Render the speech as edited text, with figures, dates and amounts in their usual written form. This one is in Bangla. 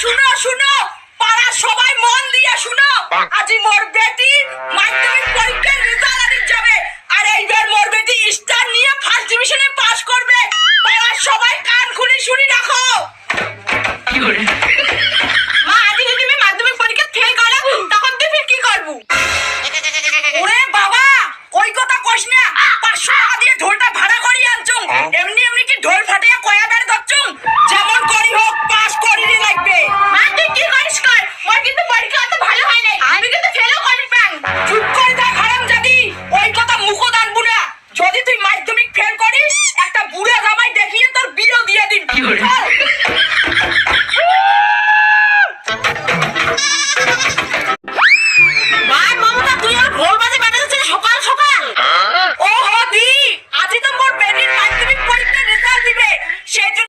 শুনো শুনো, পাড়ার সবাই মন দিয়ে শুনো। আজি মোর বেটি মাধ্যমিক পরীক্ষার রেজাল্ট যাবে, আর এইবার মোর বেটি স্টার নিয়ে ফার্স্ট ডিভিশনে পাস করবে। পাড়ার সবাই কান খুলে শুনি রাখো। মা, আজি যদি আমি মাধ্যমিক পরীক্ষা ফেল করো তখন তুই ফির কি করবু? ওরে বাবা, ওই কথা কইস না। 500 টাকা দিয়ে ঢোলটা ভাড়া করি আনছুম, এমনি এমনি কি ঢোল ফাটিয়ে কয়া বের করছুম? যেমন করি হোক পাস করিনি লাগবে। মা, তুই কি করিস কর, মোর কিন্তু পরীক্ষা অত ভালো হয় নাই, আমি কিন্তু ফেলও করিস পাং। চুপ করে থাক হারামজাদি, ওই কথা মুখও দানবু না। যদি তুই মাধ্যমিক ফেল করিস, একটা বুড়া জামাই দেখিয়ে তোর বিয়ে দিয়ে দিন। চল।